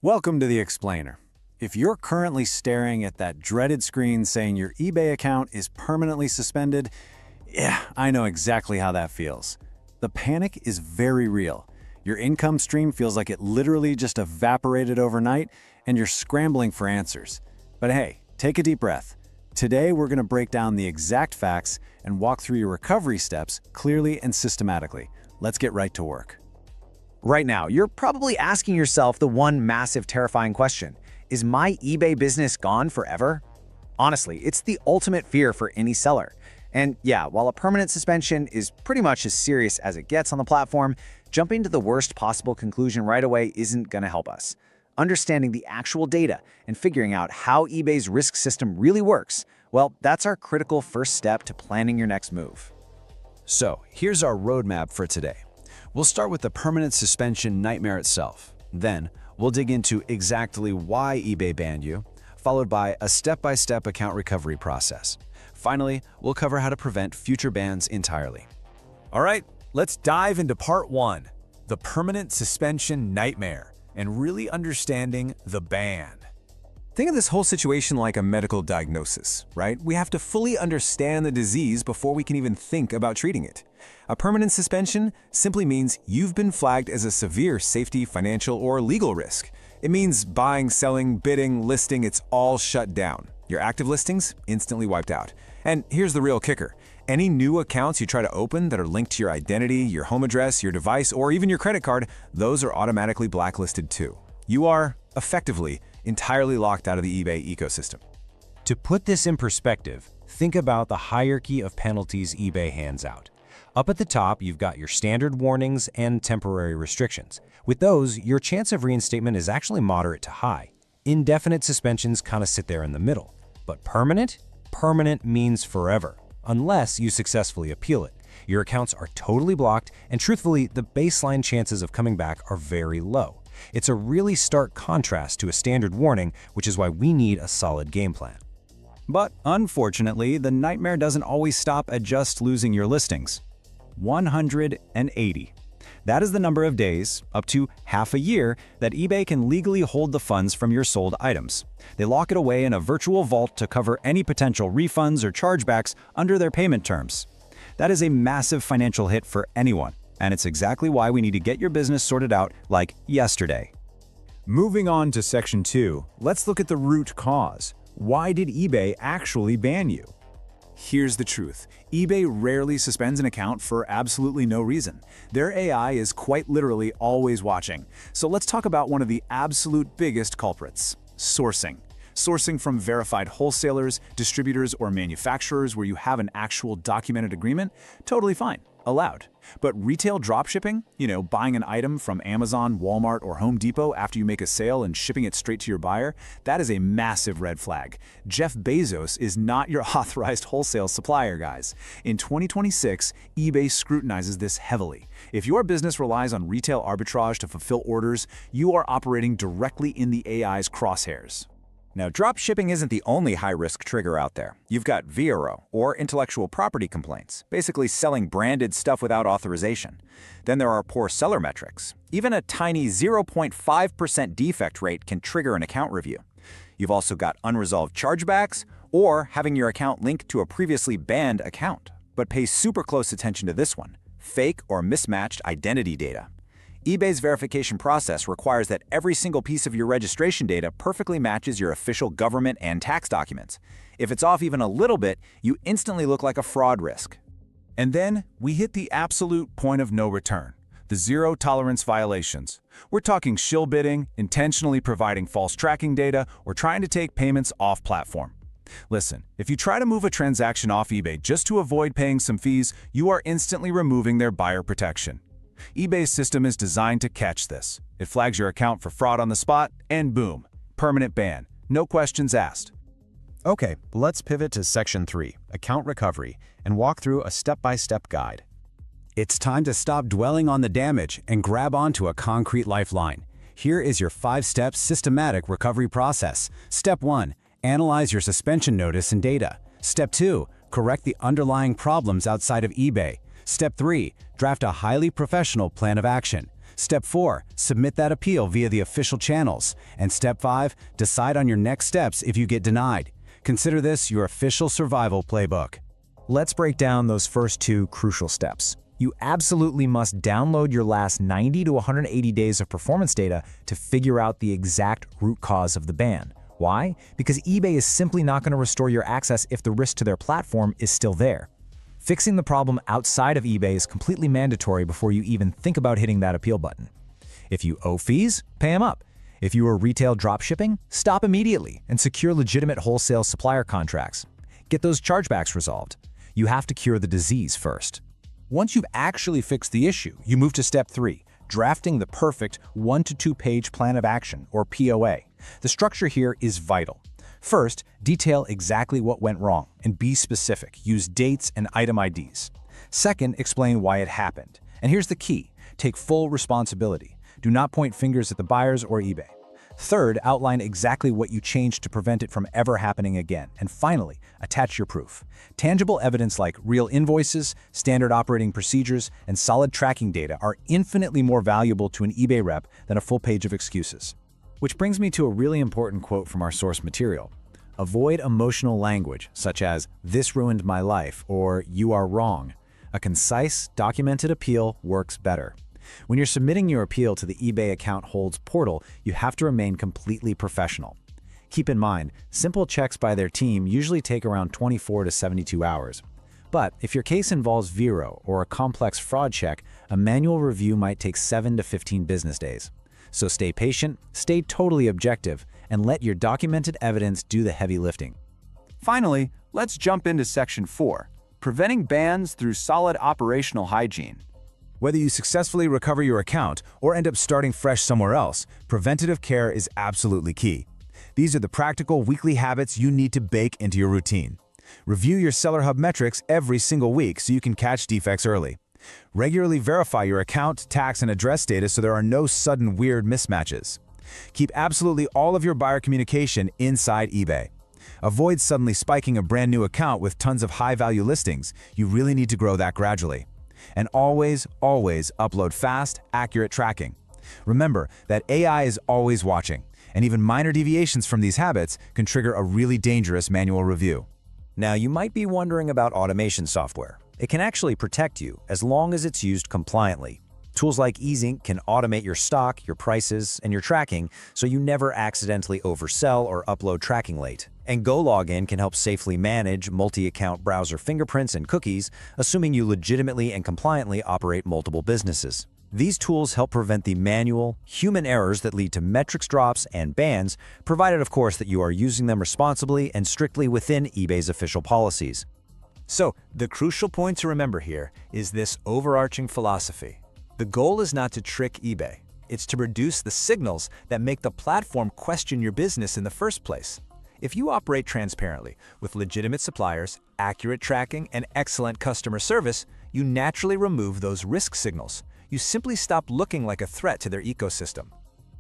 Welcome to the Explainer. If you're currently staring at that dreaded screen saying your eBay account is permanently suspended, yeah, I know exactly how that feels. The panic is very real. Your income stream feels like it literally just evaporated overnight, and you're scrambling for answers. But hey, take a deep breath. Today, we're going to break down the exact facts and walk through your recovery steps clearly and systematically. Let's get right to work. Right now, you're probably asking yourself the one massive terrifying question. Is my eBay business gone forever? Honestly, it's the ultimate fear for any seller. And yeah, while a permanent suspension is pretty much as serious as it gets on the platform, jumping to the worst possible conclusion right away isn't going to help us. Understanding the actual data and figuring out how eBay's risk system really works, well, that's our critical first step to planning your next move. So, here's our roadmap for today. We'll start with the permanent suspension nightmare itself. Then, we'll dig into exactly why eBay banned you, followed by a step-by-step account recovery process. Finally, we'll cover how to prevent future bans entirely. All right, let's dive into part 1, the permanent suspension nightmare, and really understanding the ban. Think of this whole situation like a medical diagnosis, right? We have to fully understand the disease before we can even think about treating it. A permanent suspension simply means you've been flagged as a severe safety, financial, or legal risk. It means buying, selling, bidding, listing, it's all shut down. Your active listings instantly wiped out. And here's the real kicker. Any new accounts you try to open that are linked to your identity, your home address, your device, or even your credit card, those are automatically blacklisted too. You are, effectively, entirely locked out of the eBay ecosystem. To put this in perspective, think about the hierarchy of penalties eBay hands out. Up at the top, you've got your standard warnings and temporary restrictions. With those, your chance of reinstatement is actually moderate to high. Indefinite suspensions kind of sit there in the middle. But permanent? Permanent means forever, unless you successfully appeal it. Your accounts are totally blocked, and truthfully, the baseline chances of coming back are very low. It's a really stark contrast to a standard warning, which is why we need a solid game plan. But unfortunately, the nightmare doesn't always stop at just losing your listings. 180. That is the number of days, up to half a year, that eBay can legally hold the funds from your sold items. They lock it away in a virtual vault to cover any potential refunds or chargebacks under their payment terms. That is a massive financial hit for anyone, and it's exactly why we need to get your business sorted out like yesterday. Moving on to section 2, let's look at the root cause. Why did eBay actually ban you? Here's the truth. eBay rarely suspends an account for absolutely no reason. Their AI is quite literally always watching. So let's talk about one of the absolute biggest culprits: sourcing. Sourcing from verified wholesalers, distributors, or manufacturers where you have an actual documented agreement, totally fine, allowed. But retail dropshipping, buying an item from Amazon, Walmart, or Home Depot after you make a sale and shipping it straight to your buyer, that is a massive red flag. Jeff Bezos is not your authorized wholesale supplier, guys. In 2026, eBay scrutinizes this heavily. If your business relies on retail arbitrage to fulfill orders, you are operating directly in the AI's crosshairs. Now, dropshipping isn't the only high-risk trigger out there. You've got VRO, or intellectual property complaints, basically selling branded stuff without authorization. Then there are poor seller metrics. Even a tiny 0.5% defect rate can trigger an account review. You've also got unresolved chargebacks, or having your account linked to a previously banned account. But pay super close attention to this one: fake or mismatched identity data. eBay's verification process requires that every single piece of your registration data perfectly matches your official government and tax documents. If it's off even a little bit, you instantly look like a fraud risk. And then we hit the absolute point of no return, the zero-tolerance violations. We're talking shill bidding, intentionally providing false tracking data, or trying to take payments off-platform. Listen, if you try to move a transaction off eBay just to avoid paying some fees, you are instantly removing their buyer protection. eBay's system is designed to catch this. It flags your account for fraud on the spot, and boom, permanent ban. No questions asked. Okay, let's pivot to section 3, account recovery, and walk through a step-by-step guide. It's time to stop dwelling on the damage and grab onto a concrete lifeline. Here is your 5-step systematic recovery process. Step 1, analyze your suspension notice and data. Step 2, correct the underlying problems outside of eBay. Step 3, draft a highly professional plan of action. Step 4, submit that appeal via the official channels. And Step 5, decide on your next steps if you get denied. Consider this your official survival playbook. Let's break down those first two crucial steps. You absolutely must download your last 90 to 180 days of performance data to figure out the exact root cause of the ban. Why? Because eBay is simply not going to restore your access if the risk to their platform is still there. Fixing the problem outside of eBay is completely mandatory before you even think about hitting that appeal button. If you owe fees, pay them up. If you are retail dropshipping, stop immediately and secure legitimate wholesale supplier contracts. Get those chargebacks resolved. You have to cure the disease first. Once you've actually fixed the issue, you move to Step 3, drafting the perfect 1 to 2 page plan of action, or POA. The structure here is vital. First, detail exactly what went wrong and be specific. Use dates and item IDs. Second, explain why it happened. And here's the key: take full responsibility. Do not point fingers at the buyers or eBay. Third, outline exactly what you changed to prevent it from ever happening again. And finally, attach your proof. Tangible evidence like real invoices, standard operating procedures, and solid tracking data are infinitely more valuable to an eBay rep than a full page of excuses. Which brings me to a really important quote from our source material. Avoid emotional language, such as, "This ruined my life," or "You are wrong." A concise, documented appeal works better. When you're submitting your appeal to the eBay Account Holds portal, you have to remain completely professional. Keep in mind, simple checks by their team usually take around 24 to 72 hours. But if your case involves Vero or a complex fraud check, a manual review might take 7 to 15 business days. So stay patient, stay totally objective, and let your documented evidence do the heavy lifting. Finally, let's jump into Section 4, preventing bans through solid operational hygiene. Whether you successfully recover your account or end up starting fresh somewhere else, preventative care is absolutely key. These are the practical weekly habits you need to bake into your routine. Review your Seller Hub metrics every single week so you can catch defects early. Regularly verify your account, tax, and address data so there are no sudden weird mismatches. Keep absolutely all of your buyer communication inside eBay. Avoid suddenly spiking a brand new account with tons of high-value listings. You really need to grow that gradually. And always, always upload fast, accurate tracking. Remember that AI is always watching, and even minor deviations from these habits can trigger a really dangerous manual review. Now, you might be wondering about automation software. It can actually protect you as long as it's used compliantly. Tools like eZync can automate your stock, your prices, and your tracking so you never accidentally oversell or upload tracking late. And GoLogin can help safely manage multi-account browser fingerprints and cookies, assuming you legitimately and compliantly operate multiple businesses. These tools help prevent the manual, human errors that lead to metrics drops and bans, provided of course that you are using them responsibly and strictly within eBay's official policies. So, the crucial point to remember here is this overarching philosophy. The goal is not to trick eBay. It's to reduce the signals that make the platform question your business in the first place. If you operate transparently, with legitimate suppliers, accurate tracking, and excellent customer service, you naturally remove those risk signals. You simply stop looking like a threat to their ecosystem.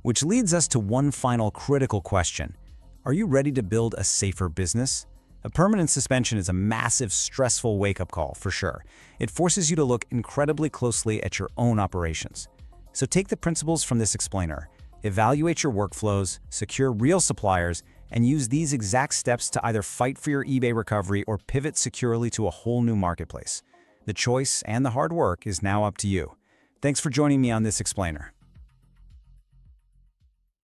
Which leads us to one final critical question. Are you ready to build a safer business? A permanent suspension is a massive, stressful wake-up call, for sure. It forces you to look incredibly closely at your own operations. So take the principles from this explainer, evaluate your workflows, secure real suppliers, and use these exact steps to either fight for your eBay recovery or pivot securely to a whole new marketplace. The choice and the hard work is now up to you. Thanks for joining me on this explainer.